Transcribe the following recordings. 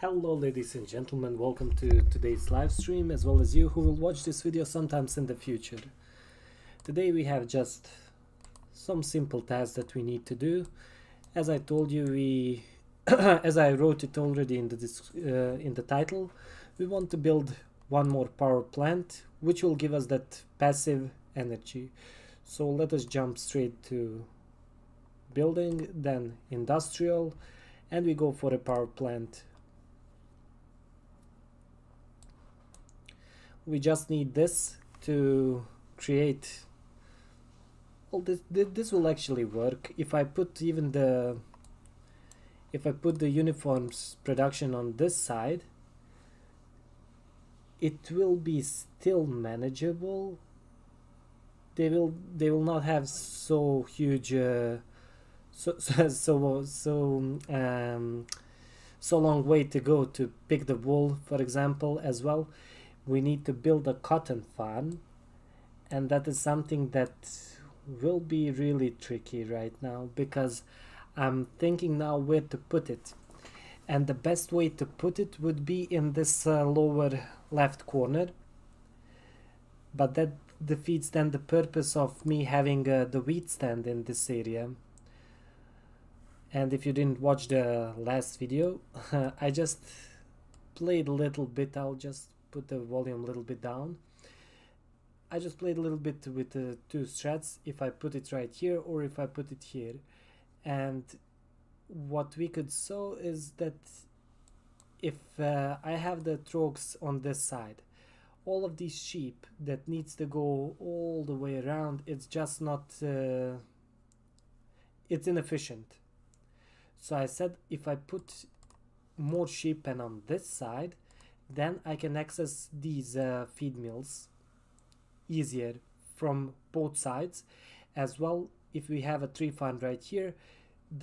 Hello ladies and gentlemen, welcome to today's live stream, as well as you who will watch this video sometimes in the future. Today we have just some simple tasks that we need to do. As I told you, as I wrote it already in the title, we want to build one more power plant which will give us that passive energy. So let us jump straight to building, then industrial, and we go for a power plant. We just need this to create. Well, this will actually work if I put the uniforms production on this side. It will be still manageable. They will not have so huge so long way to go to pick the wool, for example. As well, we need to build a cotton farm, and that is something that will be really tricky right now, because I'm thinking now where to put it, and the best way to put it would be in this lower left corner, but that defeats then the purpose of me having the wheat stand in this area. And if you didn't watch the last video, I just played a little bit. I'll just put the volume a little bit down. I just played a little bit with the two strats, if I put it right here or if I put it here. And what we could show is that if I have the trogs on this side, all of these sheep that needs to go all the way around, it's just not it's inefficient. So I said if I put more sheep pen on this side, then I can access these feed mills easier from both sides. As well, if we have a tree farm right here,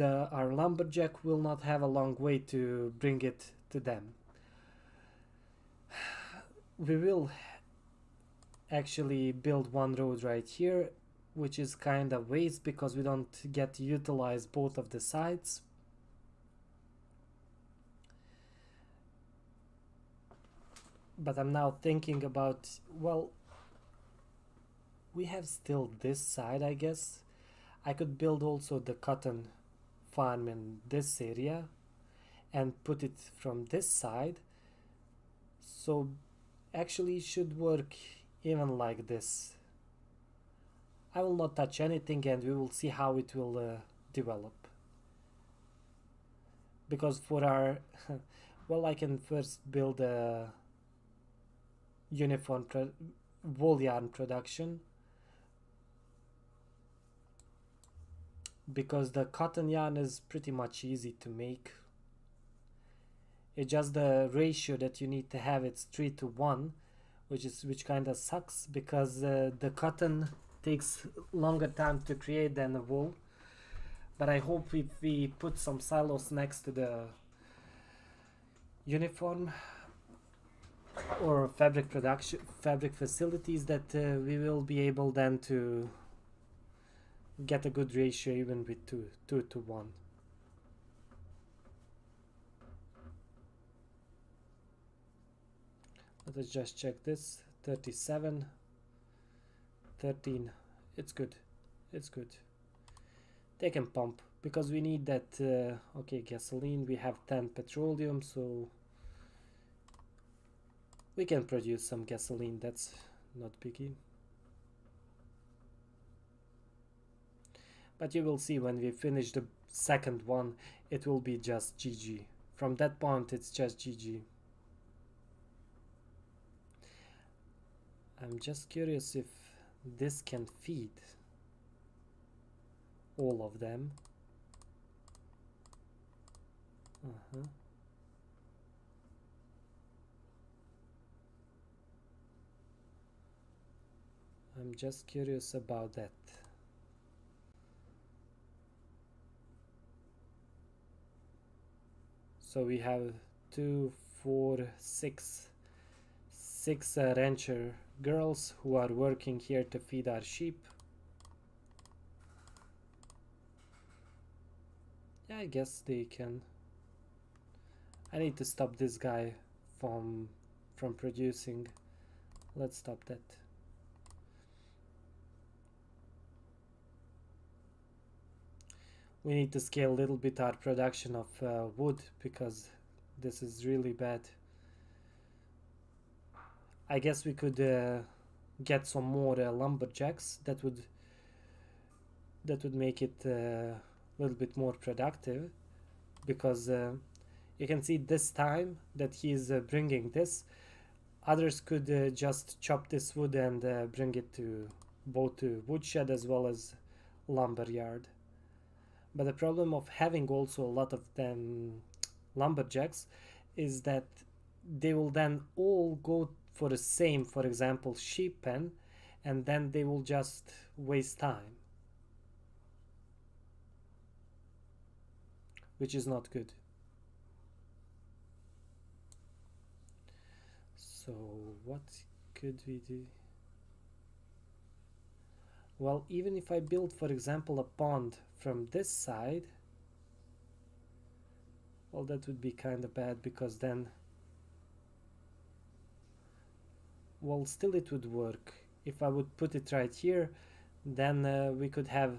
our lumberjack will not have a long way to bring it to them. We will actually build one road right here, which is kind of waste because we don't get to utilize both of the sides. But I'm now thinking about, well, we have still this side. I guess I could build also the cotton farm in this area and put it from this side. So actually it should work even like this. I will not touch anything and we will see how it will develop. Because for our well, I can first build a uniform wool yarn production, because the cotton yarn is pretty much easy to make. It's just the ratio that you need to have, it's 3:1, which kind of sucks, because the cotton takes longer time to create than the wool. But I hope if we put some silos next to the uniform or fabric facilities, that we will be able then to get a good ratio even with 2:1. Let's just check this. 37, 13. It's good. It's good. They can pump because we need that. Okay, gasoline. We have 10 petroleum, so we can produce some gasoline. That's not biggie. But you will see when we finish the second one, it will be just GG. From that point, it's just GG. I'm just curious if this can feed all of them. I'm just curious about that. So we have 2, 4, 6 rancher girls who are working here to feed our sheep. Yeah, I guess they can I need to stop this guy from producing. Let's stop that. We need to scale a little bit our production of wood, because this is really bad. I guess we could get some more lumberjacks. That would make it a little bit more productive, because you can see this time that he's bringing this. Others could just chop this wood and bring it to both to woodshed as well as lumberyard. But the problem of having also a lot of them lumberjacks is that they will then all go for the same, for example, sheep pen, and then they will just waste time, which is not good. So what could we do? Well, even if I build, for example, a pond from this side, well, that would be kind of bad, because then, well, still it would work. If I would put it right here, then we could have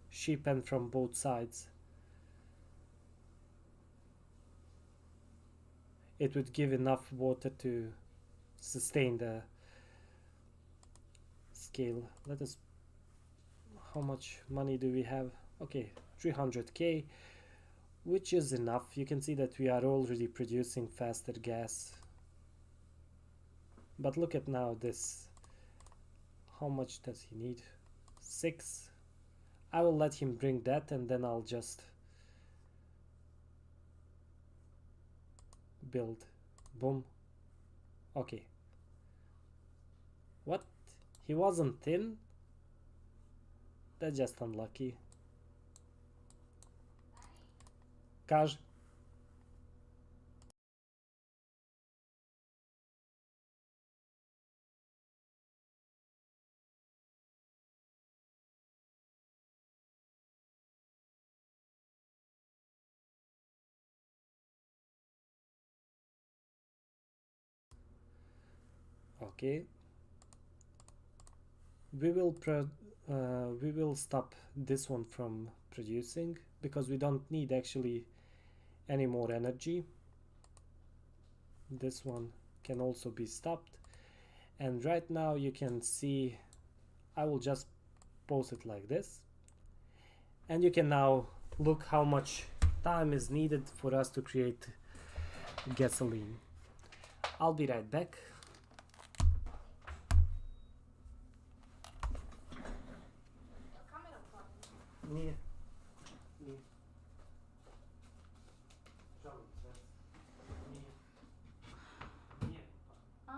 sheep pen from both sides. It would give enough water to sustain the scale. Let us, how much money do we have? Okay, 300k, which is enough. You can see that we are already producing faster gas. But look at now this. How much does he need? 6. I will let him bring that, and then I'll just build. Boom. Okay. What? He wasn't thin? That's just unlucky. Kaj. Okay. We will stop this one from producing, because we don't need actually any more energy. This one can also be stopped, and right now you can see I will just pause it like this, and you can now look how much time is needed for us to create gasoline. I'll be right back. Nije. Nije. Žalim se. Nije. Nije. A?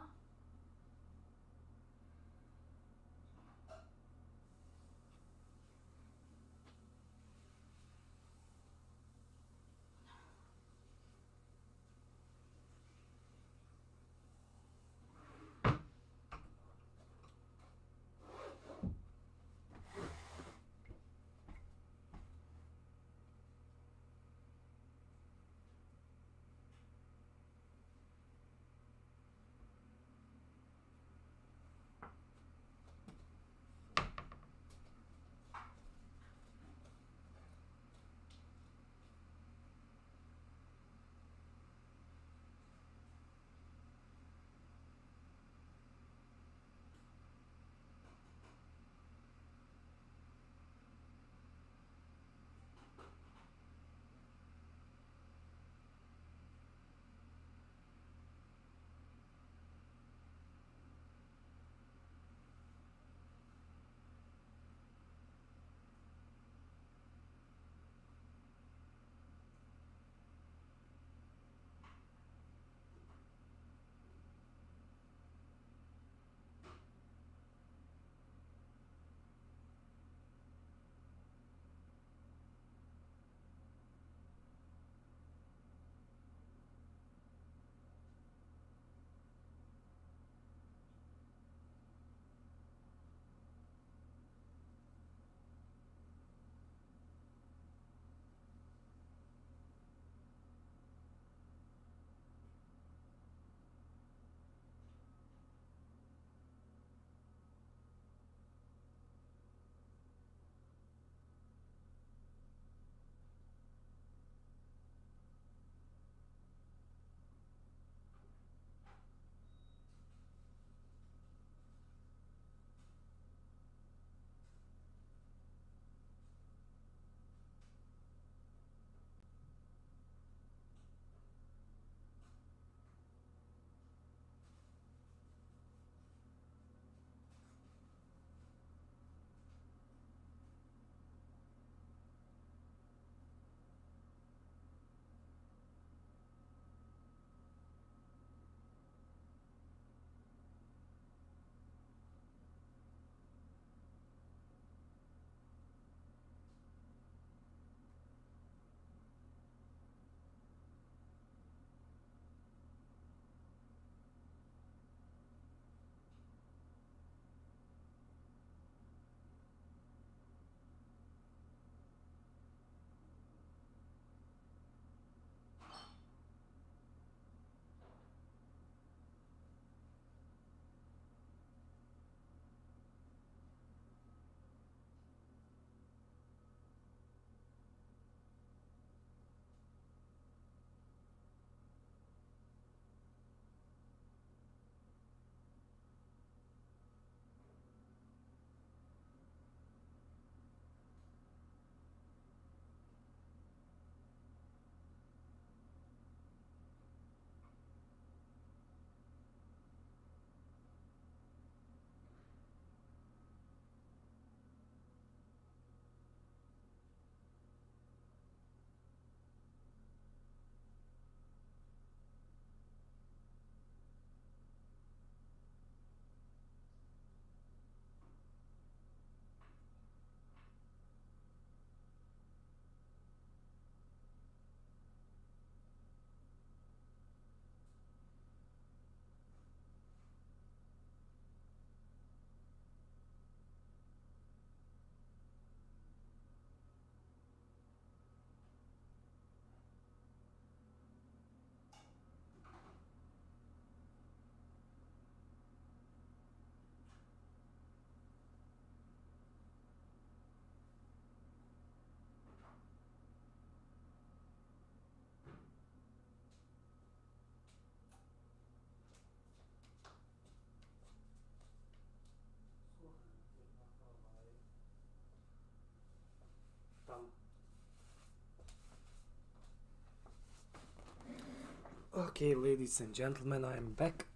Okay, ladies and gentlemen, I am back.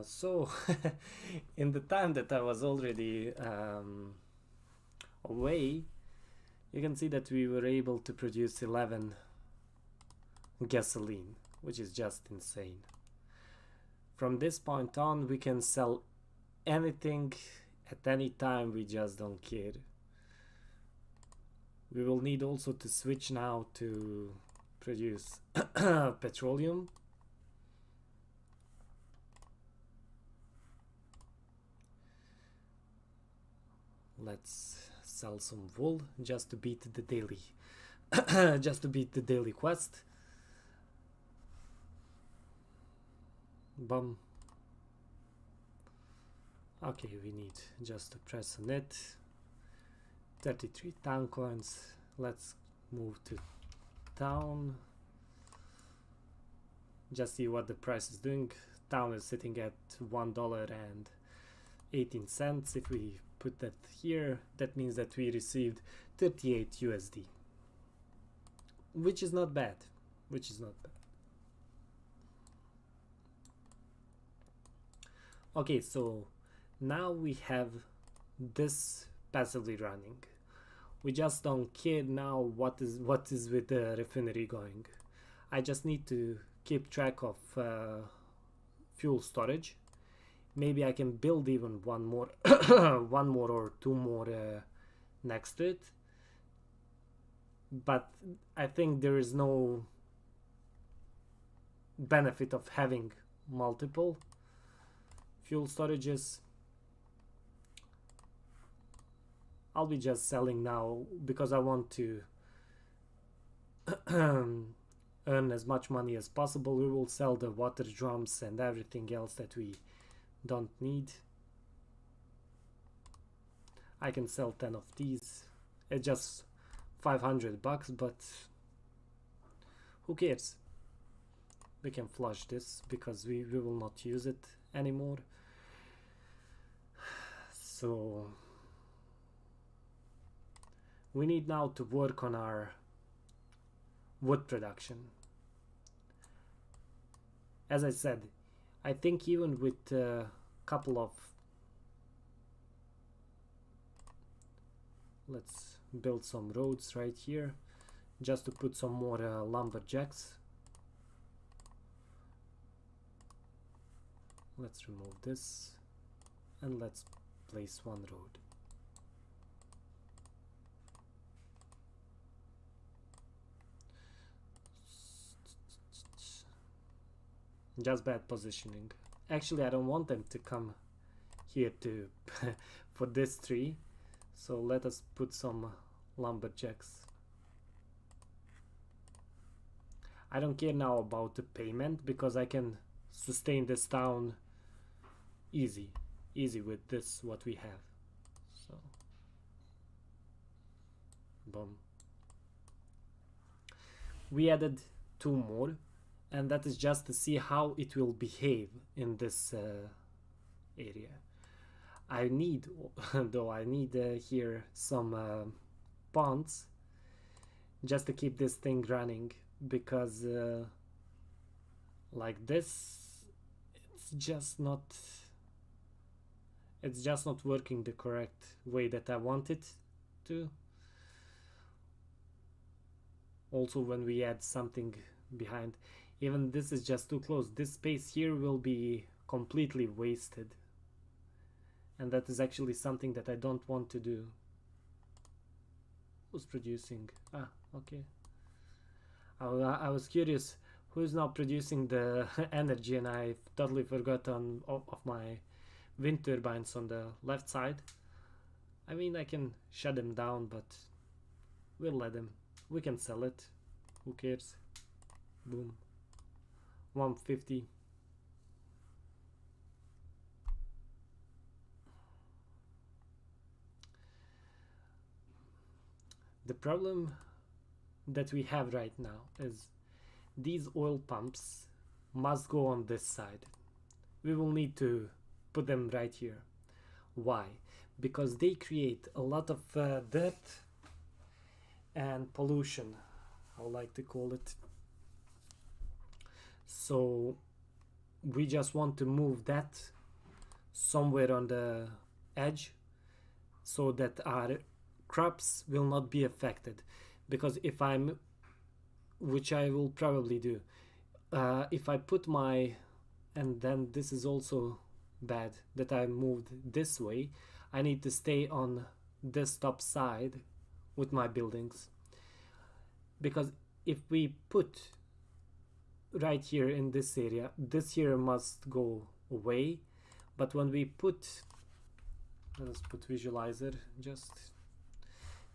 So, in the time that I was already away, you can see that we were able to produce 11 gasoline, which is just insane. From this point on, we can sell anything at any time, we just don't care. We will need also to switch now to produce petroleum. Let's sell some wool just to beat the daily quest. Bum. Okay, we need just to press on it. 33 town coins. Let's move to town. Just see what the price is doing. Town is sitting at $1.18. If we put that here, that means that we received 38 USD, which is not bad. Okay, so now we have this passively running. We just don't care now what is with the refinery going. I just need to keep track of fuel storage. Maybe I can build even one more one more or two more next to it, but I think there is no benefit of having multiple fuel storages. I'll be just selling now because I want to earn as much money as possible. We will sell the water drums and everything else that we don't need. I can sell 10 of these. It's just $500, but who cares? We can flush this because we will not use it anymore. So we need now to work on our wood production. As I said, I think even with a couple of, let's build some roads right here just to put some more lumberjacks. Let's remove this and let's place one road. Just bad positioning. Actually, I don't want them to come here to for this tree, so let us put some lumberjacks. I don't care now about the payment because I can sustain this town easy with this what we have. So boom, we added 2 more, and that is just to see how it will behave in this area. I need though I need here some ponds just to keep this thing running, because like this it's just not working the correct way that I want it to. Also, when we add something behind, even this is just too close. This space here will be completely wasted, and that is actually something that I don't want to do. Who's producing? Ah, okay. I was curious who is now producing the energy, and I totally forgot of my wind turbines on the left side. I mean, I can shut them down, but we'll let them. We can sell it. Who cares? Boom. 150. The problem that we have right now is these oil pumps must go on this side. We will need to put them right here. Why? Because they create a lot of dirt and pollution I like to call it. So we just want to move that somewhere on the edge so that our crops will not be affected. Because if I'm, which I will probably do, if I put my, and then this is also bad that I moved this way, I need to stay on this top side with my buildings, because if we put right here in this area, this here must go away. But when we put, let's put visualizer just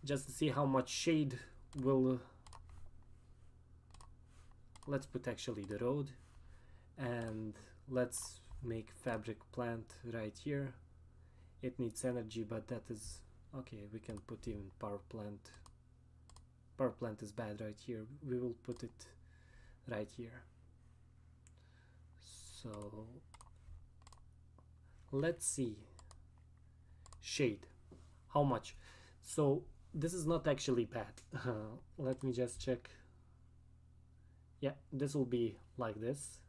to see how much shade will, let's put actually the road, and let's make fabric plant right here. It needs energy, but that is okay. We can put even power plant. Power plant is bad right here. We will put it right here. So let's see shade, how much. So this is not actually bad. Let me just check. Yeah, this will be like this.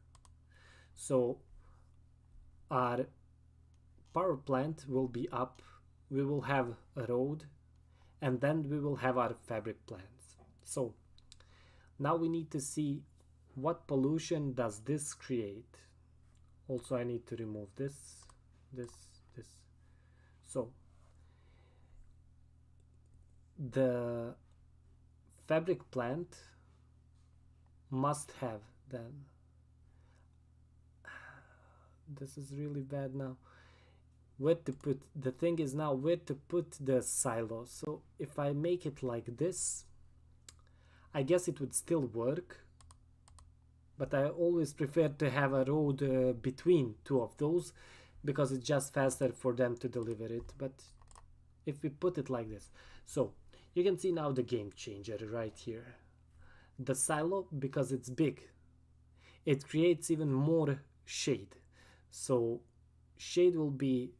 So our power plant will be up, we will have a road, and then we will have our fabric plants. So now we need to see what pollution does this create. Also I need to remove this. So the fabric plant must have, then this is really bad now, where to put, the thing is now where to put the silo. So if I make it like this, I guess it would still work, but I always prefer to have a road between two of those, because it's just faster for them to deliver it. But if we put it like this, so you can see now the game changer right here. The silo, because it's big, it creates even more shade. So shade will be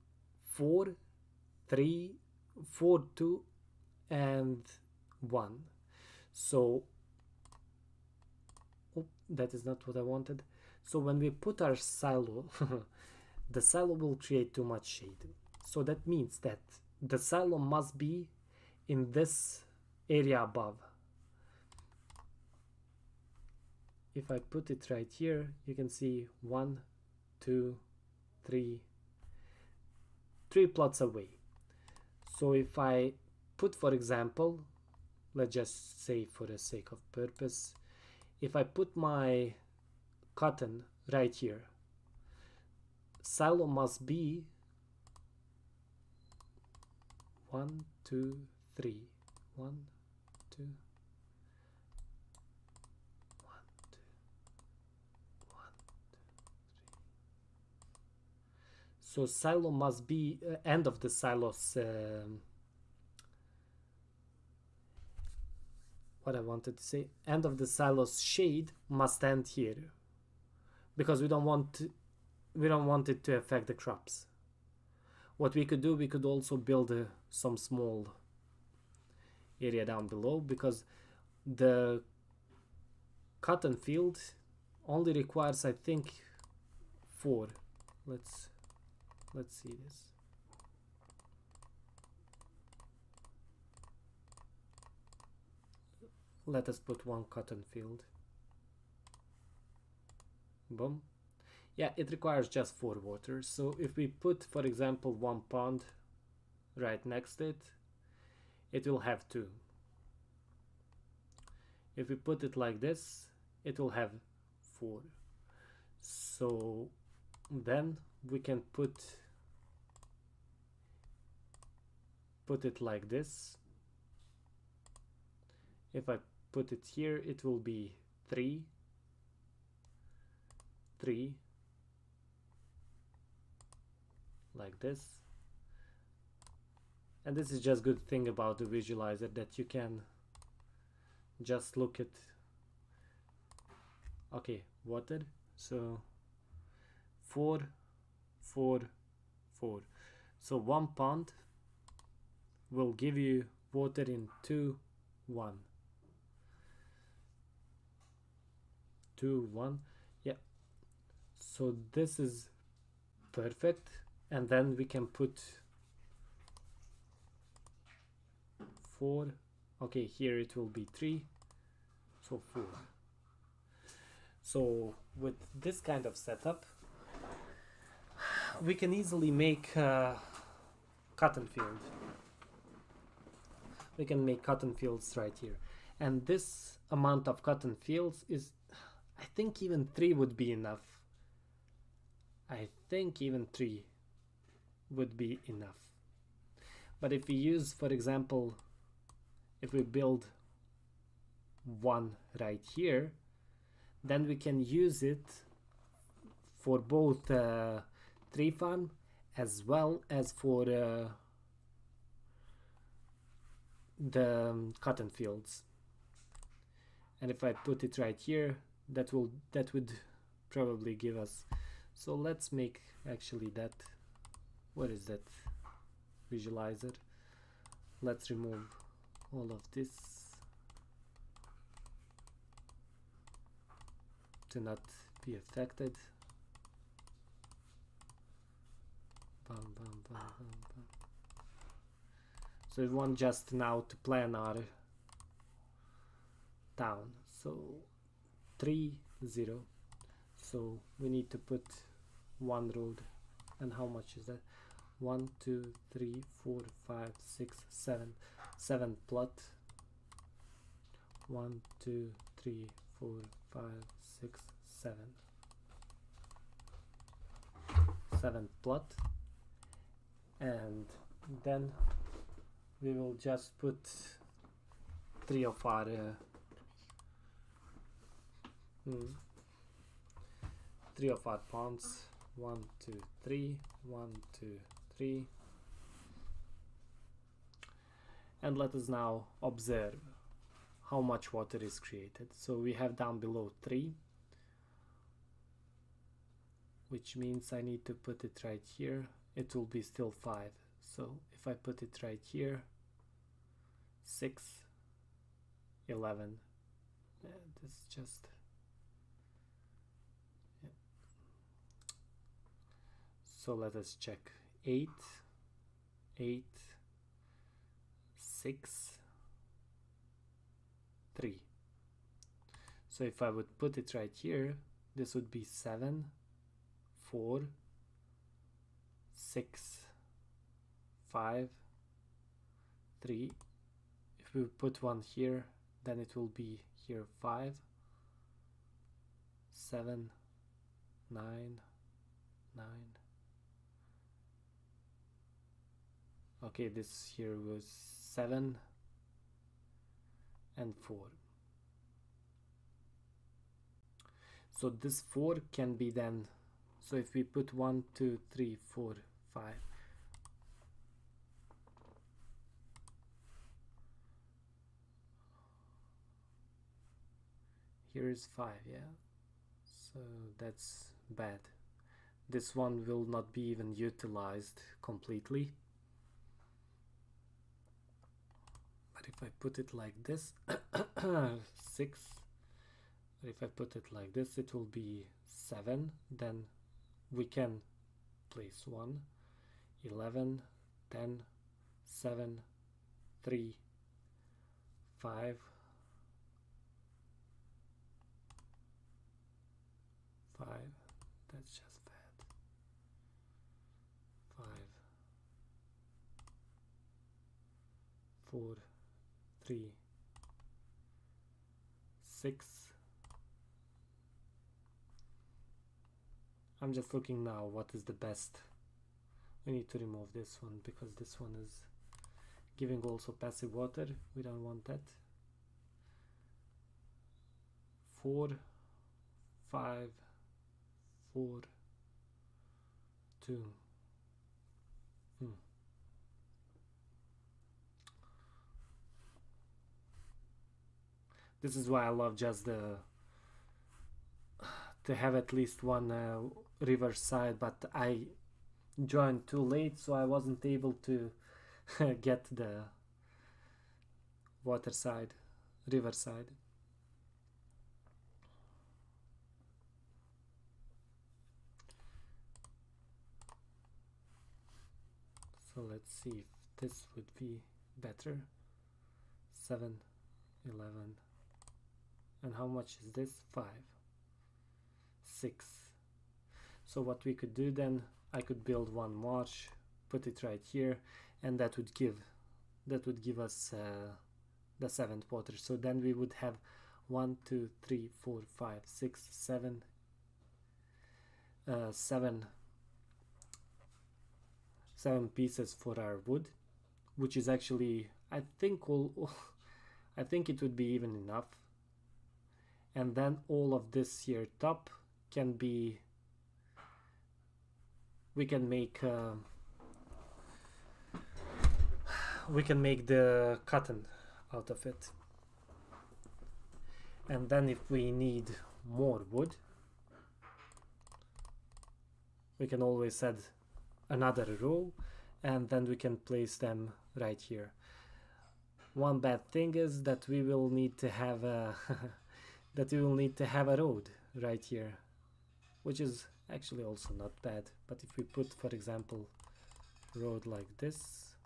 4, 3, 4, 2, and 1. So that is not what I wanted. So when we put our silo, the silo will create too much shade. So that means that the silo must be in this area above. If I put it right here, you can see 1, 2, 3 plots away. So if I put, for example, let's just say for the sake of purpose, if I put my cotton right here, silo must be 1, 2, 3, 1, 2, 1, 2, 1, 2, 3. So silo must be end of the silos. What I wanted to say, end of the silos shade must end here, because we don't want it to affect the crops. What we could do, we could also build some small area down below, because the cotton field only requires, I think, 4. Let's see this. Let us put 1 cotton field. Boom. Yeah, it requires just 4 waters. So if we put, for example, 1 pond right next to it, it will have 2. If we put it like this, it will have 4. So then we can put it like this. If I put it here, it will be 3, 3, like this. And this is just good thing about the visualizer, that you can just look at, okay, water, so 4, 4, 4. So 1 pond will give you water in 2, 1. 2 1. Yeah, so this is perfect, and then we can put 4. Okay, here it will be 3, so 4. So with this kind of setup we can easily make cotton field. We can make cotton fields right here, and this amount of cotton fields is, I think even 3 would be enough. I think even 3 would be enough. But if we use, for example, if we build 1 right here, then we can use it for both tree farm as well as for the cotton fields. And if I put it right here, that would probably give us. So let's make actually that. What is that visualizer? Let's remove all of this to not be affected. Bam, bam, bam, bam, bam. So we want just now to plan our town. So 3 0. So we need to put 1 road. And how much is that? 1 2 3 4 5 6 7. 7 plot. 1 2 3 4 5 6 7. 7 plot. And then we will just put 3 of our 3 of our ponds. 1 2 3 1 2 3. And let us now observe how much water is created. So we have down below 3, which means I need to put it right here. It will be still 5. So if I put it right here, 6 11. This is just, yeah. So let us check. 8 8 6 3. So if I would put it right here, this would be 7 4 6 5 3. If we put 1 here, then it will be here 5 7 9 9. Okay, this here was 7 and 4. So this 4 can be then, so if we put 1 2 3 4 5, here is 5, yeah, so that's bad. This one will not be even utilized completely. But if I put it like this, 6. But if I put it like this, it will be 7. Then we can place 1, 11, 10, 7, 3, 5, 5. That's just bad. 5, 4, 3, 6. I'm just looking now what is the best. We need to remove this one because this one is giving also passive water. We don't want that. 4 5 4 2. This is why I love just to have at least one river side, but I joined too late, so I wasn't able to get the water side, river side. So let's see if this would be better. 7, 11, and how much is this? 5, 6. So what we could do then, I could build one marsh, put it right here, and that would give us the 7th water. So then we would have 1, 2, 3, 4, 5, 6, 7, 7 pieces for our wood, which is actually, I think I think it would be even enough. And then all of this here top can be, we can make the cotton out of it. And then if we need more wood, we can always add another row, and then we can place them right here. One bad thing is that we will need to have a road right here, which is actually also not bad. But if we put, for example, road like this,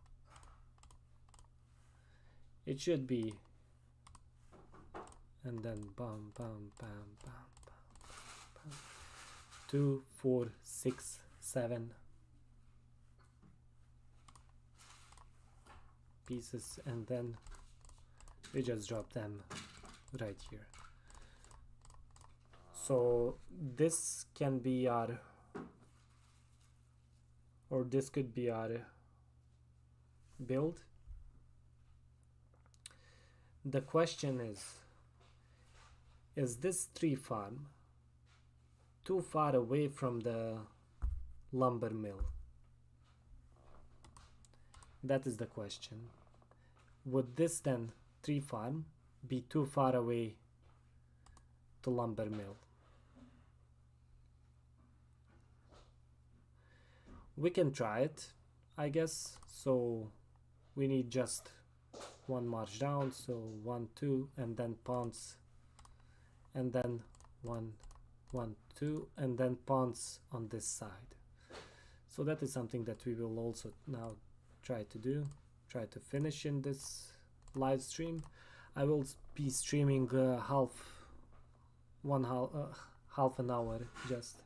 it should be, and then bam bam bam bam bam, bam. 2, 4, 6, 7 pieces, and then we just drop them right here. So this can be our, or this could be our build. The question is this tree farm too far away from the lumber mill? That is the question. Would this then tree farm be too far away to lumber mill? We can try it, I guess. So we need just one march down, so 1, 2, and then ponds, and then 1, 1, 2, and then ponds on this side. So that is something that we will also now try to finish in this live stream. I will be streaming half an hour just.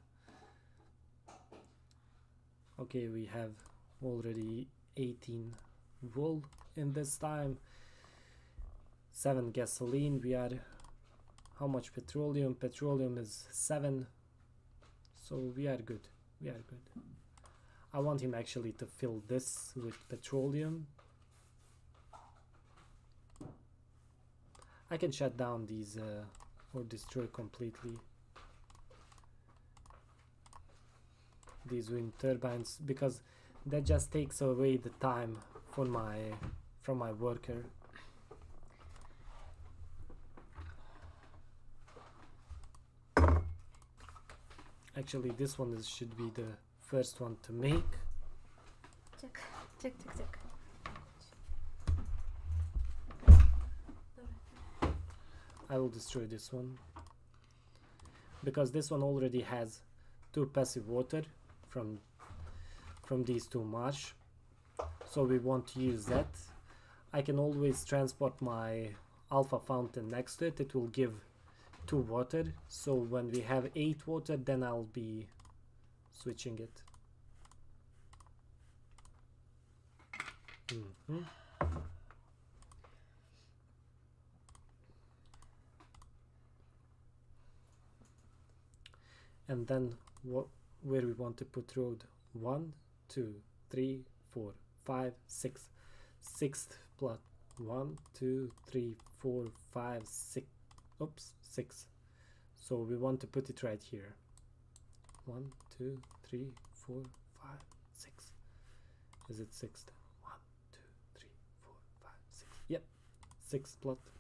Okay, we have already 18 wool in this time, 7 gasoline. We are, how much petroleum? Petroleum is 7, so we are good. I want him actually to fill this with petroleum. I can shut down these or destroy completely these wind turbines, because that just takes away the time from my worker. Actually, this one should be the first one to make. Check. I will destroy this one, because this one already has 2 passive water from these 2 marsh, so we want to use that. I can always transport my alpha fountain next to it. It will give 2 water, so when we have 8 water, then I'll be switching it. And then where we want to put road? 1, 2, 3, 4, 5, 6. 6th plot. 1, 2, 3, 4, 5, 6. Oops, 6. So we want to put it right here. 1, 2, 3, 4, 5, 6. Is it 6th? 1, 2, 3, 4, 5, 6. Yep, 6th plot.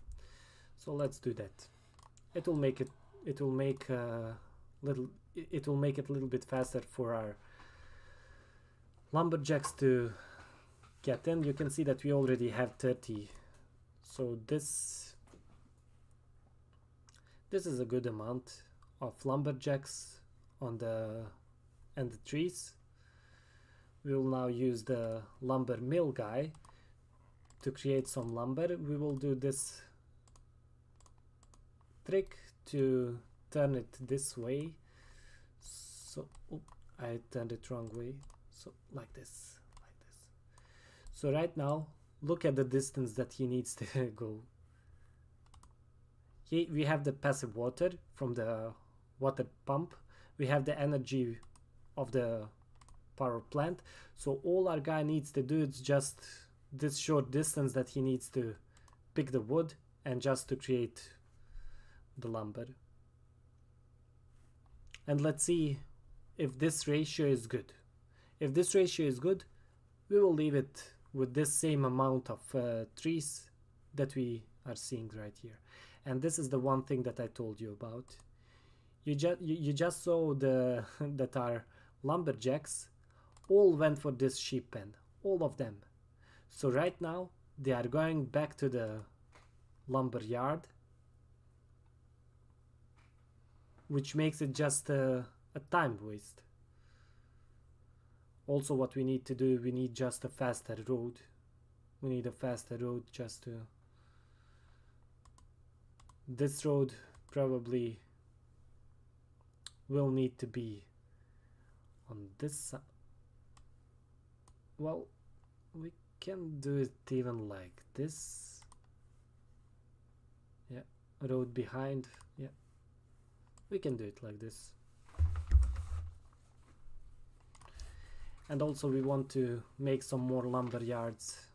So let's do that. It will make it a little bit faster for our lumberjacks to get in. You can see that we already have 30, so this is a good amount of lumberjacks on the trees. we will now use the lumber mill guy to create some lumber. We will do this trick to turn it this way. So I turned it wrong way. So like this. So right now look at the distance that he needs to go. Here we have the passive water from the water pump. We have the energy of the power plant. So all our guy needs to do is just this short distance that he needs to pick the wood and just to create the lumber. And let's see if this ratio is good. If this ratio is good, we will leave it with this same amount of trees that we are seeing right here. And this is the one thing that I told you about. You just saw the that our lumberjacks all went for this sheep pen, all of them. So right now they are going back to the lumber yard, which makes it just a time waste. Also what we need to do, we need just a faster road. We need a faster road just to... This road probably will need to be on this side. Well, we can do it even like this. Yeah, road behind. Yeah, we can do it like this. And also we want to make some more lumber yards.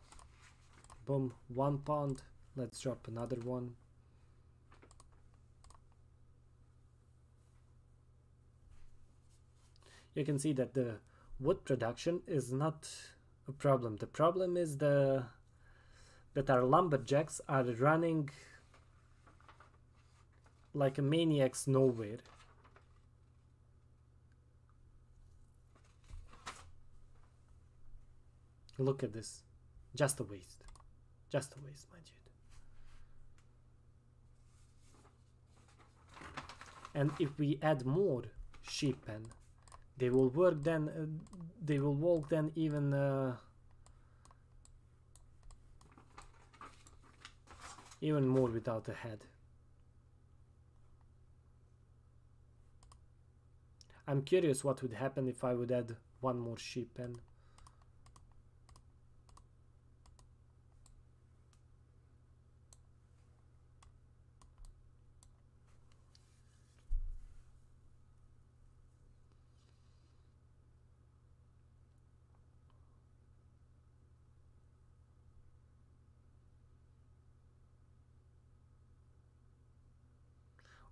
Boom, one pond. Let's drop another one. You can see that the wood production is not a problem. The problem is that our lumberjacks are running like a maniacs nowhere. Look at this. Just a waste. Just a waste, my dude. And if we add more sheep pen, they will work then, they will walk then even even more without a head. I'm curious what would happen if I would add one more sheep pen.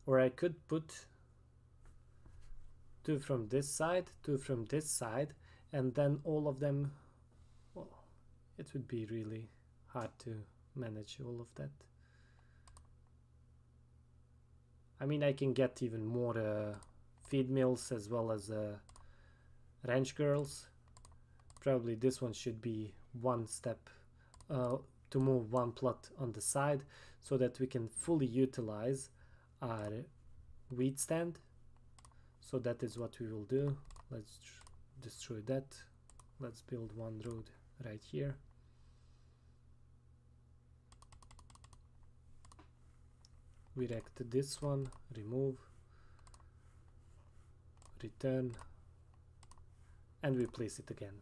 Or I could put two from this side, two from this side, and then all of them, well, it would be really hard to manage all of that. I mean, I can get even more feed mills as well as ranch girls. Probably this one should be one step to move one plot on the side so that we can fully utilize our wheat stand. So that is what we will do. Let's destroy that. Let's build one road right here. We erect this one, remove, return, and we place it again.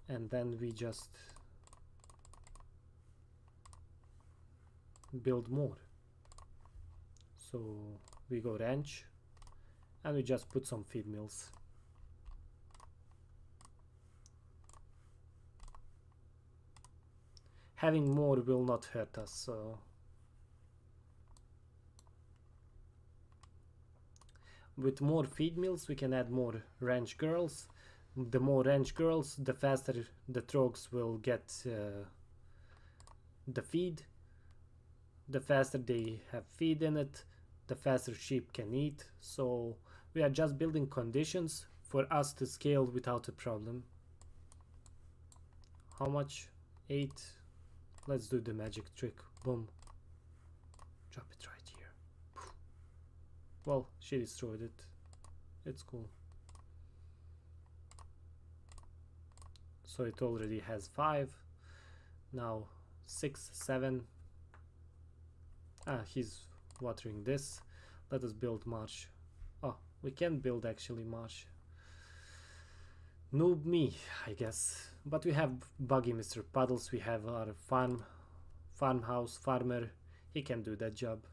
And then we just build more. So we go ranch and we just put some feed mills. Having more will not hurt us, so with more feed mills we can add more ranch girls. The more ranch girls, the faster the trogs will get the feed. The faster they have feed in it, the faster sheep can eat. So we are just building conditions for us to scale without a problem. How much? 8. Let's do the magic trick. Boom. Drop it right here. Well, she destroyed it. It's cool. so it already has 5. Now 6, 7. He's watering this. Let us build marsh. Oh, we can build actually marsh. Noob me, I guess. But we have Buggy Mr. Puddles, we have our farmhouse farmer. He can do that job.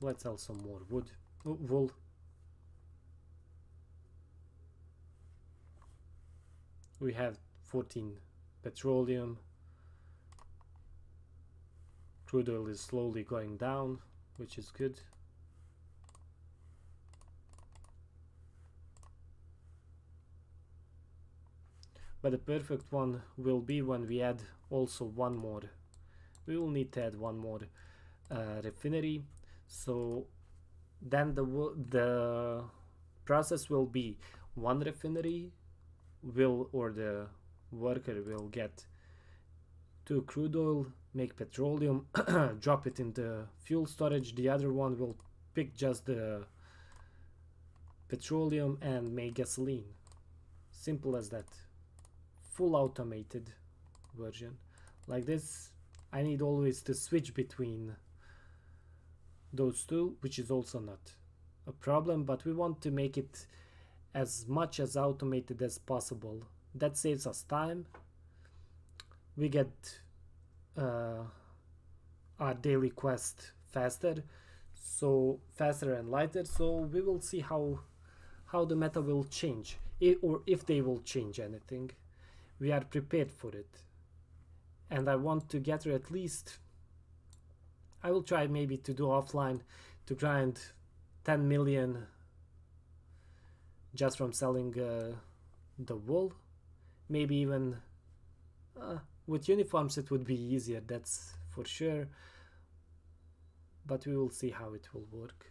Let's sell some more wool. We have 14 petroleum. Crude oil is slowly going down, which is good. But the perfect one will be when we add also one more. We will need to add one more refinery. So then the process will be one refinery or the worker will get 2 crude oil, make petroleum, drop it in the fuel storage. The other one will pick just the petroleum and make gasoline. Simple as that. Full automated version. Like this, I need always to switch between those two, which is also not a problem, but we want to make it as much as automated as possible. That saves us time. We get our daily quest faster and lighter. So we will see how the meta will change, or if they will change anything. We are prepared for it, and I want to gather at least, I will try maybe to do offline to grind 10 million just from selling the wool. Maybe even with uniforms it would be easier, that's for sure, but we will see how it will work.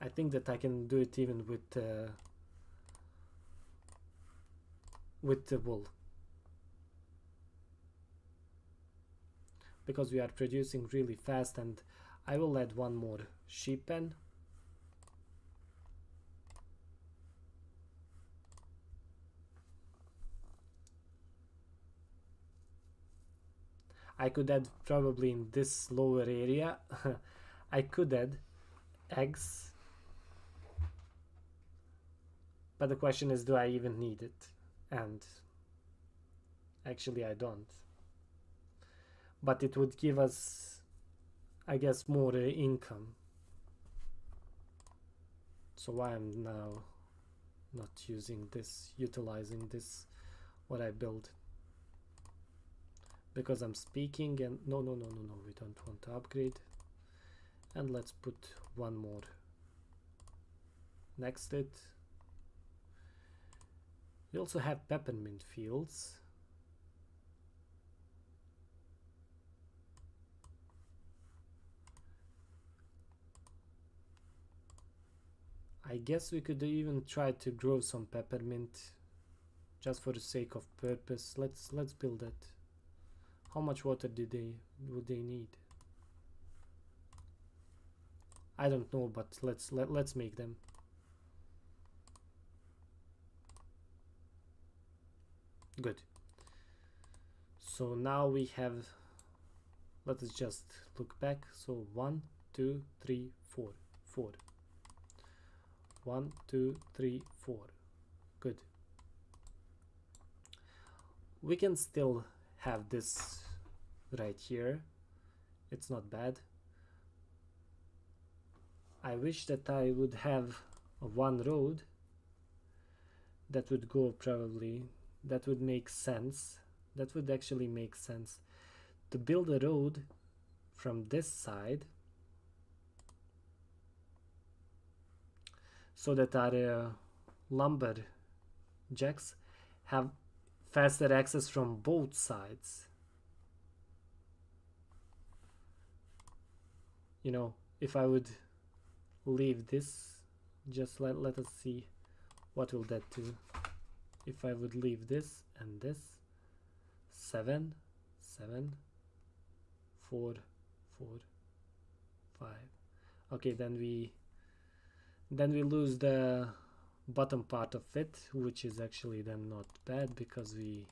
I think that I can do it even with the wool, because we are producing really fast. And I will add one more sheep pen. I could add probably in this lower area I could add eggs, but the question is, do I even need it? And actually I don't, but it would give us, I guess, more income. So why I'm now not utilizing this what I built? Because I'm speaking, and no, we don't want to upgrade. And let's put one more next to it. We also have peppermint fields. I guess we could even try to grow some peppermint just for the sake of purpose. Let's build that. How much water would they need? I don't know, but let's make them. Good. So now we have, let us just look back. So 1 2 3 4 4. 1 2 3 4. Good. We can still have this right here. It's not bad. I wish that I would have one road that would go, probably that would make sense. That would actually make sense to build a road from this side so that our lumber jacks have faster access from both sides. You know, if I would leave this, just let us see what will that do. If I would leave this and this, 7 7 4 4 5. Okay, then Then we lose the bottom part of it, which is actually then not bad because we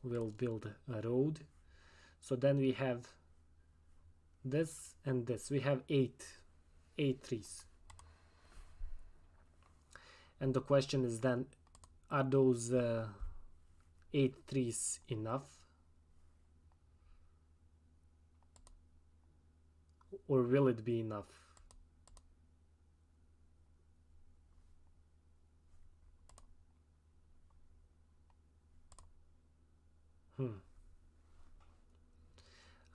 will build a road. So then we have this and this. We have eight trees. And the question is then, are those 8 trees enough? Or will it be enough?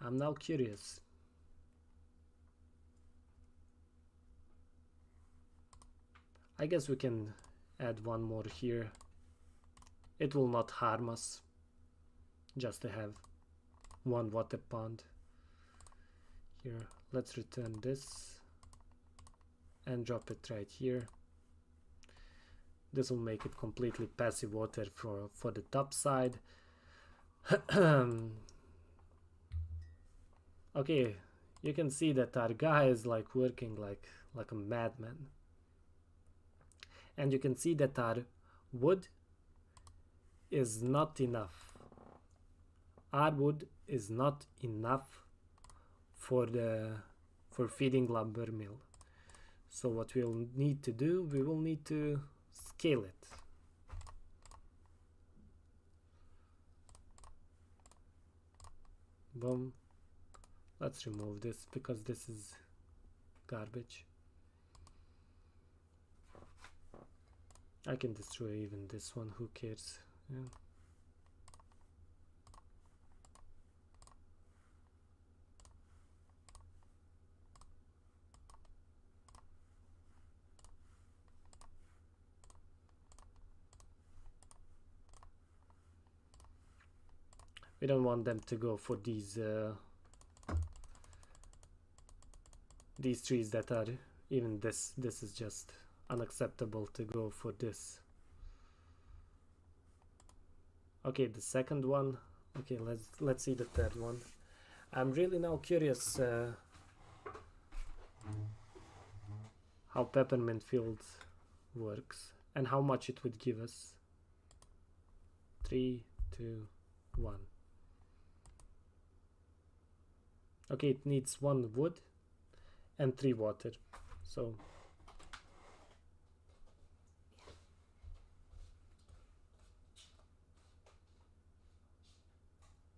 I'm now curious. I guess we can add one more here. It will not harm us just to have one water pond here. Let's return this and drop it right here. This will make it completely passive water for the top side. Okay, you can see that our guy is like working like a madman. And you can see that our wood is not enough. Our wood is not enough for feeding lumber mill. So what we'll need to do, we will need to scale it. Boom. Let's remove this because this is garbage. I can destroy even this one, who cares? Yeah. We don't want them to go for these trees that are even this is just unacceptable to go for this. Okay, the second one. Okay, let's see the third one. I'm really now curious how peppermint field works and how much it would give us. 3, 2, 1. Okay, it needs 1 wood and 3 water. So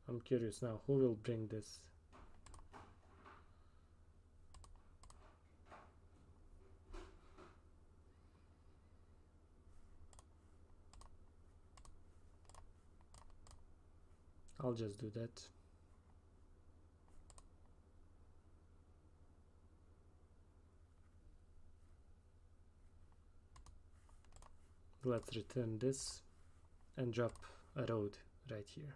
I'm curious now, who will bring this? I'll just do that. Let's return this and drop a road right here.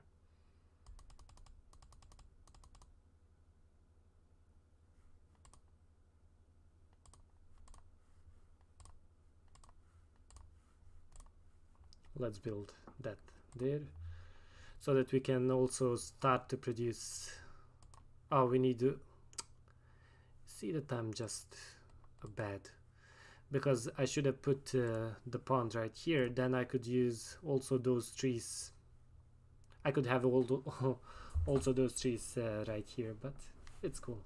Let's build that there so that we can also start to produce. Oh, we need to see that I'm just a bad, because I should have put the pond right here. Then I could use also those trees. I could have also those trees right here, but it's cool.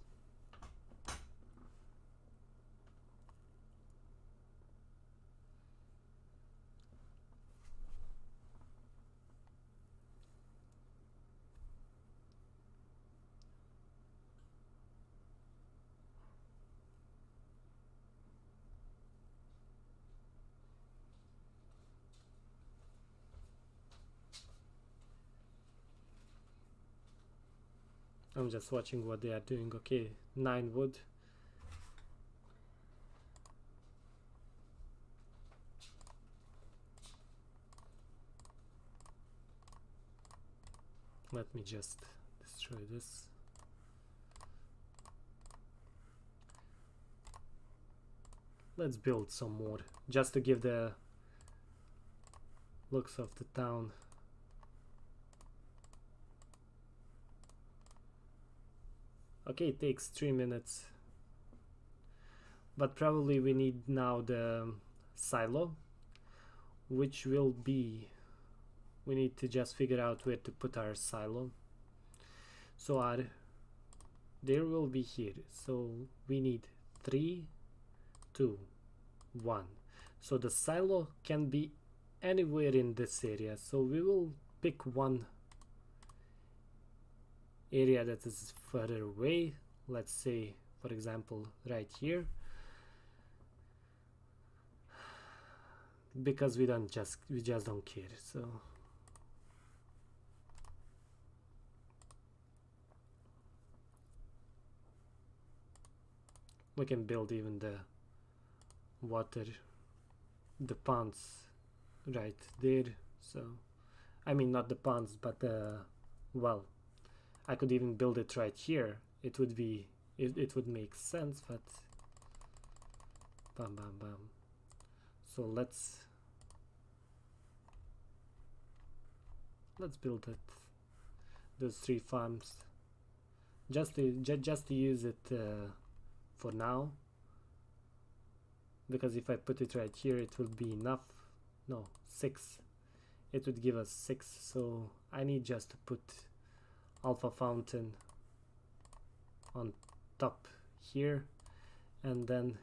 I'm just watching what they are doing. Okay, 9 wood. Let me just destroy this. Let's build some more, just to give the looks of the town. Okay, it takes 3 minutes. but probably we need now the silo, which will be, we need to just figure out where to put our silo. So there will be here, so we need 3, 2, 1. So the silo can be anywhere in this area, so we will pick one area that is further away, let's say for example right here, because we just don't care. So we can build even the ponds right there. So I mean not the ponds, but the well, I could even build it right here. It would be, it would make sense, but bam bam bam. So let's build it, those 3 farms, just to use it for now, because if I put it right here it will be enough. No, 6, it would give us 6, so I need just to put alpha fountain on top here, and then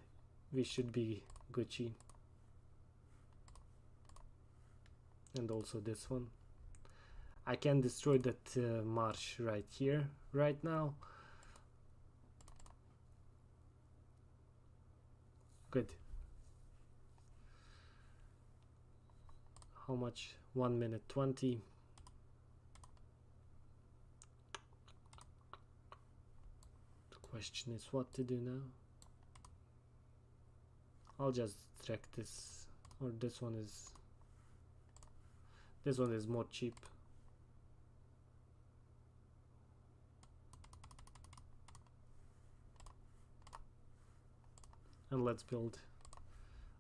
we should be Gucci. And also this one. I can destroy that marsh right here right now. Good. How much? 1 minute 20. The question is what to do now. I'll just track this, or this one is more cheap. And let's build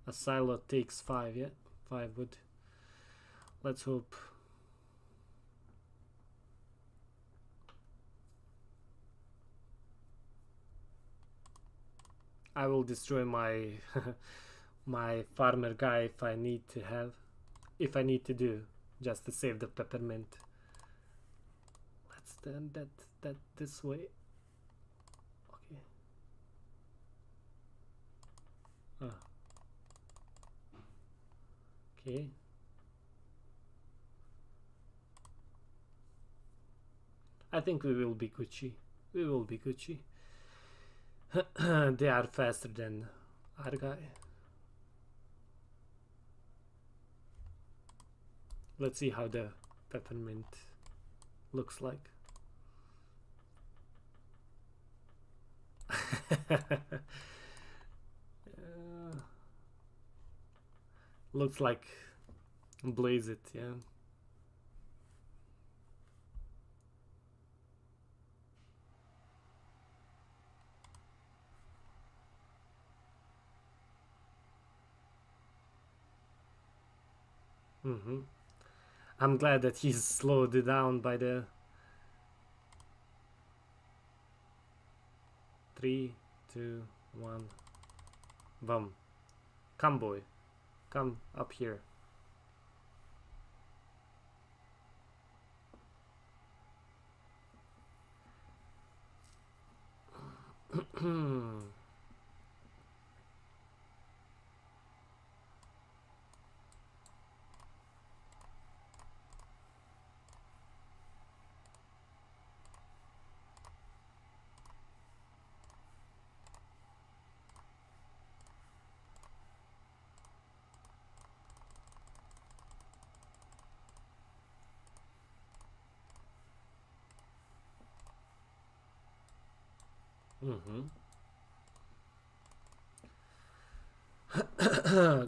a silo. Takes 5, yeah, 5 wood. Let's hope. I will destroy my my farmer guy if I need to do, just to save the peppermint. Let's turn that this way. Okay. Okay. I think we will be Gucci. We will be Gucci. They are faster than our guy. Let's see how the peppermint looks like. Looks like blaze it, yeah. I'm glad that he's slowed it down by the 3, 2, 1. Boom. Come boy, come up here.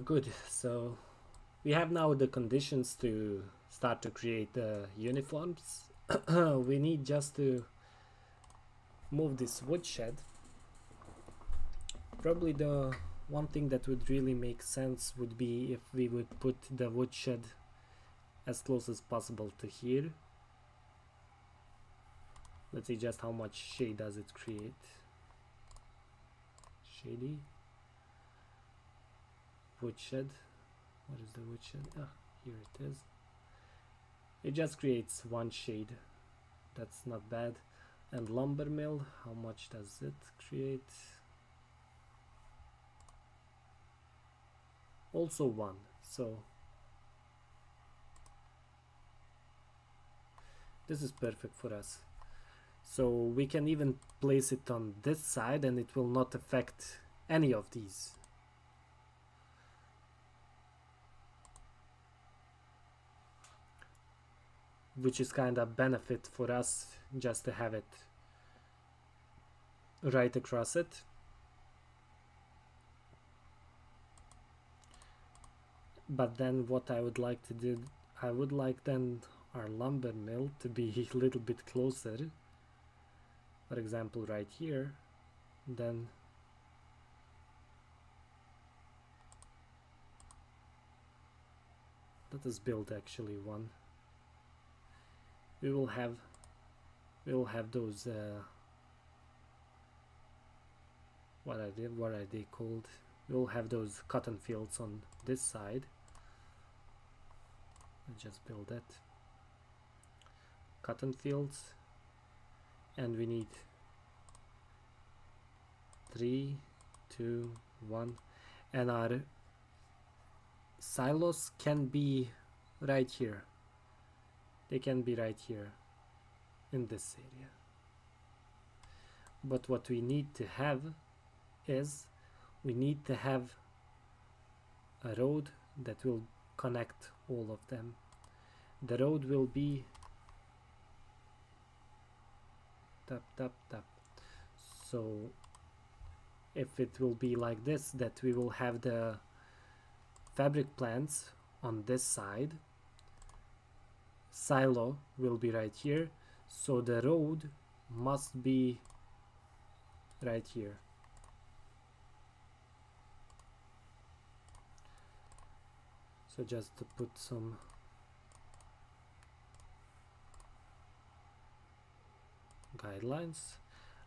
Good. So we have now the conditions to start to create the uniforms. We need just to move this woodshed. Probably the one thing that would really make sense would be if we would put the woodshed as close as possible to here. Let's see just how much shade does it create. Shady. woodshed. What is the woodshed? Ah, here it is. It just creates one shade. That's not bad. And lumber mill, how much does it create? Also one. So this is perfect for us. So we can even place it on this side and it will not affect any of these. Which is kind of benefit for us just to have it right across it. But then what I would like to do, I would like then our lumber mill to be a little bit closer. For example, right here. Then let us build actually one. We will have those what are they called? We will have those cotton fields on this side. Let's just build that. Cotton fields, and we need 3, 2, 1, and our silos can be right here. They can be right here in this area. But what we need to have is we need to have a road that will connect all of them. The road will be tap tap tap. So if it will be like this, that we will have the fabric plants on this side, silo will be right here, so the road must be right here. So just to put some guidelines,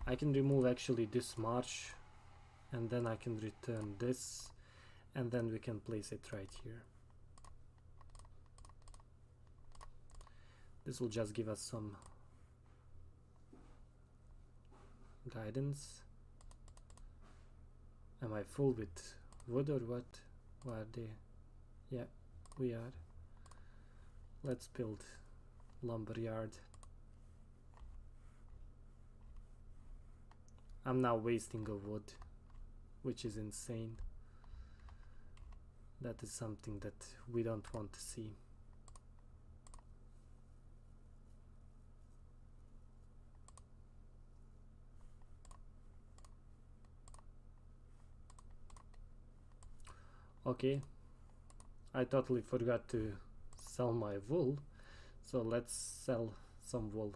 I can remove actually this march, and then I can return this, and then we can place it right here. This will just give us some guidance. Am I full with wood or what? Why are they? Yeah, we are. Let's build lumberyard. I'm now wasting a wood, which is insane. That is something that we don't want to see. Okay, I totally forgot to sell my wool, so let's sell some wool.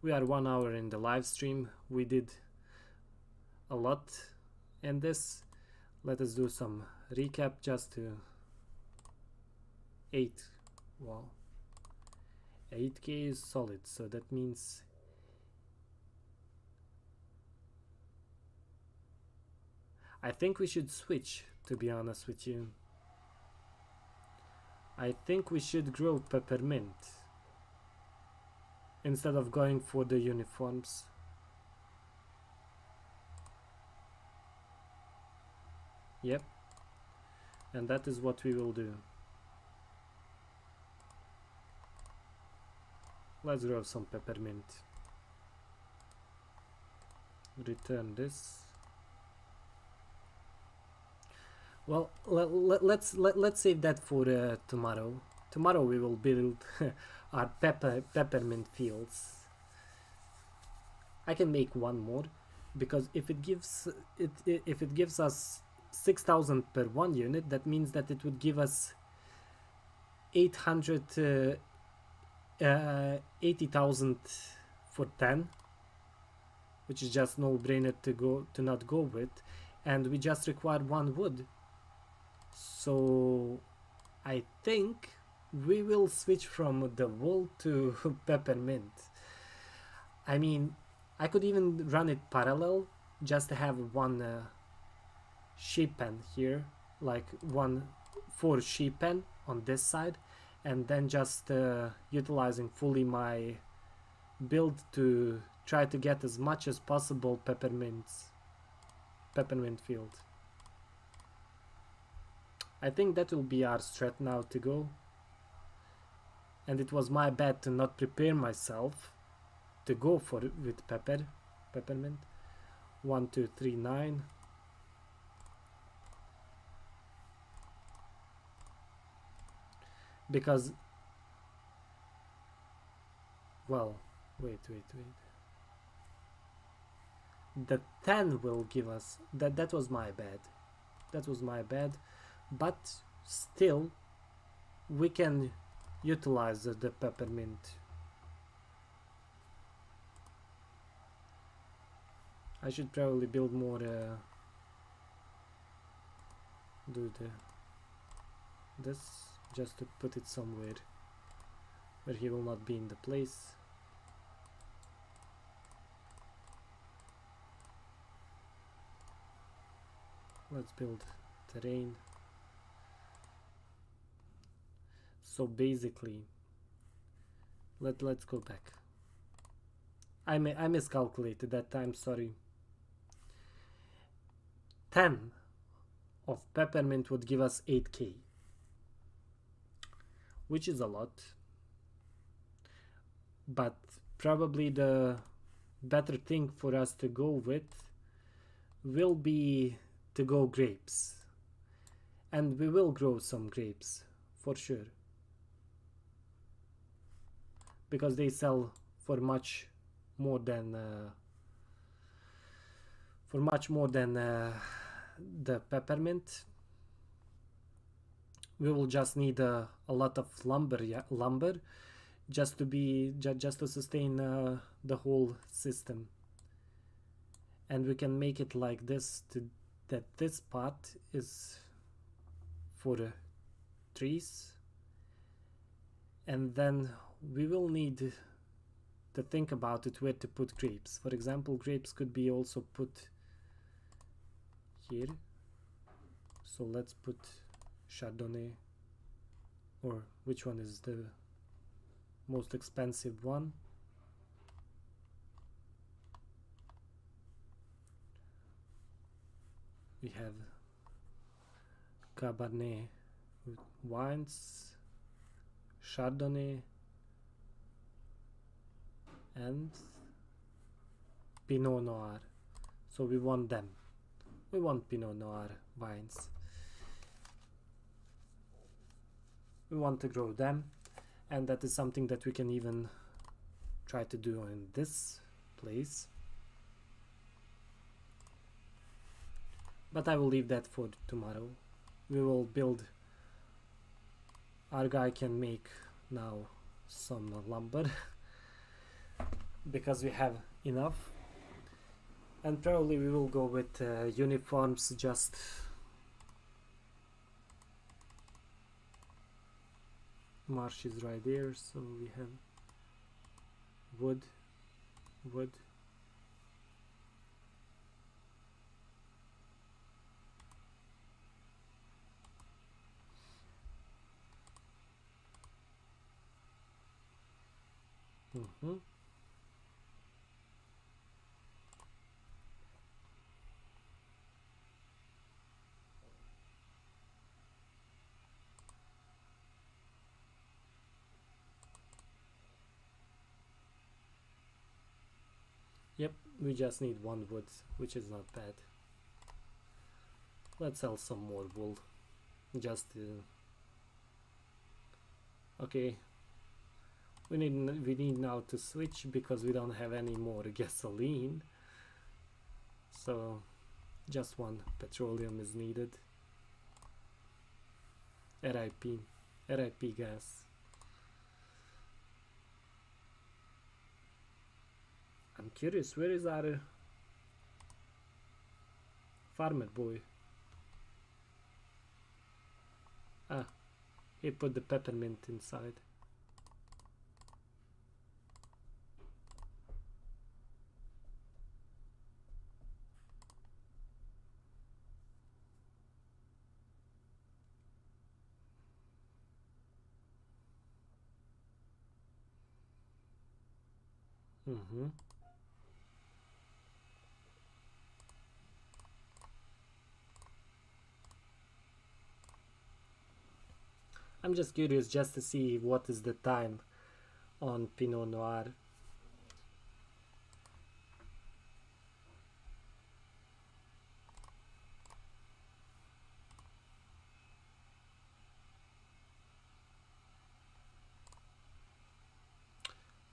We are 1 hour in the live stream. We did a lot in this. Let us do some recap just to 8K is solid, so that means I think we should switch, to be honest with you. I think we should grow peppermint instead of going for the uniforms. Yep, and that is what we will do. Let's grow some peppermint. Return this. Well, let's save that for tomorrow. Tomorrow we will build our peppermint fields. I can make one more, because if it gives us 6,000 per one unit, that means that it would give us 80,000 for 10, which is just no-brainer to not go with, and we just require one wood. So I think we will switch from the wool to peppermint. I mean, I could even run it parallel just to have one sheep pen here, like 4 sheep pen on this side, and then just utilizing fully my build to try to get as much as possible peppermint field. I think that will be our strat now to go, and it was my bad to not prepare myself to go for it with peppermint. 1 2 3 9. Because, well, wait, the 10 will give us that was my bad, but still we can utilize the peppermint. I should probably build more this just to put it somewhere where he will not be in the place. Let's build terrain. So basically, let's go back. I miscalculated that time, sorry. 10 of peppermint would give us 8k, which is a lot, but probably the better thing for us to go with will be to go grapes, and we will grow some grapes for sure, because they sell for much more than the peppermint. We will just need a lot of lumber just to sustain the whole system, and we can make it like this that this part is for trees, and then we will need to think about it where to put grapes. For example, grapes could be also put here, so let's put Chardonnay, or which one is the most expensive one? We have Cabernet wines, Chardonnay, and Pinot Noir. So we want them. We want Pinot Noir vines. We want to grow them, and that is something that we can even try to do in this place. But I will leave that for tomorrow. We will build. Our guy can make now some lumber because we have enough, and probably we will go with uniforms. Just marsh is right there, so we have wood. Yep, we just need 1 wood, which is not bad. Let's sell some more wool. Just okay. We need now to switch because we don't have any more gasoline. So just 1 petroleum is needed. RIP gas. I'm curious, where is our farmer boy? Ah, he put the peppermint inside. Mm-hmm. I'm just curious just to see what is the time on Pinot Noir.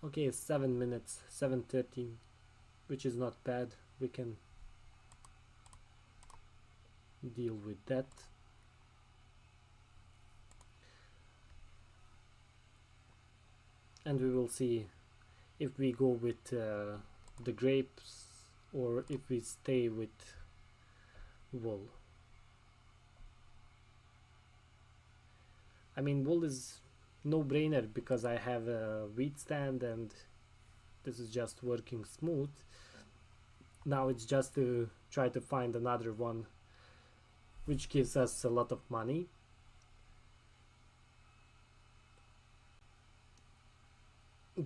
Okay, 7 minutes, 7:13, which is not bad. We can deal with that. And we will see if we go with the grapes or if we stay with wool. I mean, wool is no-brainer because I have a wheat stand and this is just working smooth. Now it's just to try to find another one which gives us a lot of money.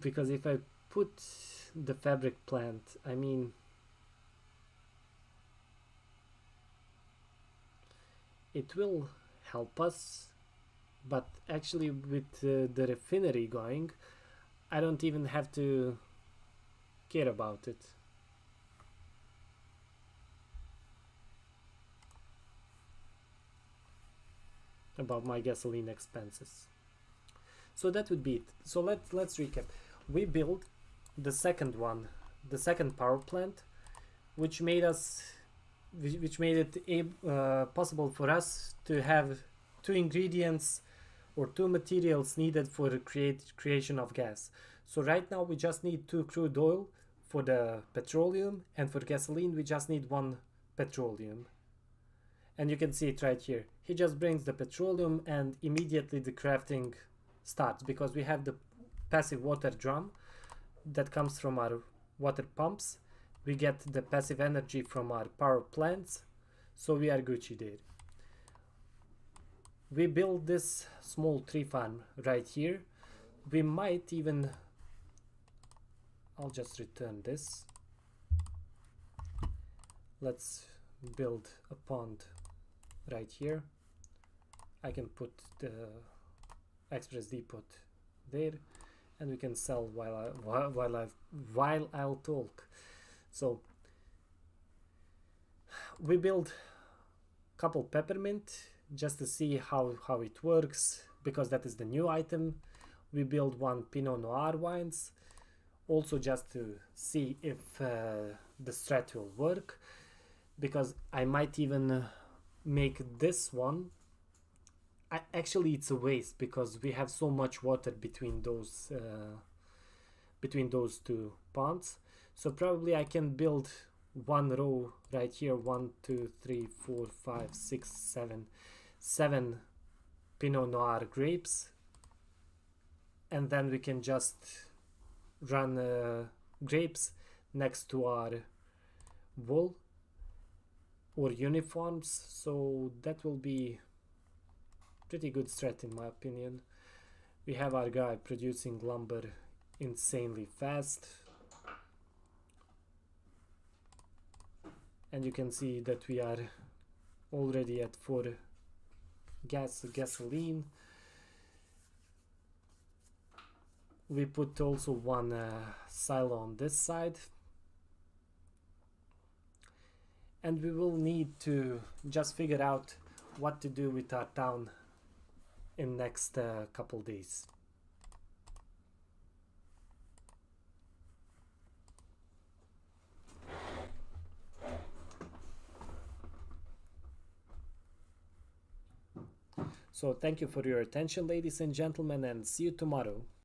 Because if I put the fabric plant, I mean, it will help us, but actually with the refinery going, I don't even have to care about it. About my gasoline expenses. So that would be it. So let's recap. We built the second one, the second power plant, which made it possible for us to have two ingredients or two materials needed for the creation of gas. So right now we just need 2 crude oil for the petroleum, and for gasoline we just need 1 petroleum. And you can see it right here. He just brings the petroleum and immediately the crafting starts, because we have the passive water drum that comes from our water pumps. We get the passive energy from our power plants, so we are Gucci there. We build this small tree farm right here. We might even, I'll just return this. Let's build a pond right here. I can put the express depot there, and we can sell while I'll talk. So we build couple peppermint just to see how it works, because that is the new item. We build 1 Pinot Noir wines also just to see if the strat will work, because I might even make this one. Actually it's a waste because we have so much water between those 2 ponds. So probably I can build 1 row right here, 1 2 3 4 5 6 7 Pinot Noir grapes, and then we can just run grapes next to our wool or uniforms. So that will be pretty good strat in my opinion. We have our guy producing lumber insanely fast, and you can see that we are already at 4 gasoline. We put also 1 silo on this side, and we will need to just figure out what to do with our town in next couple days. So thank you for your attention, ladies and gentlemen, and see you tomorrow.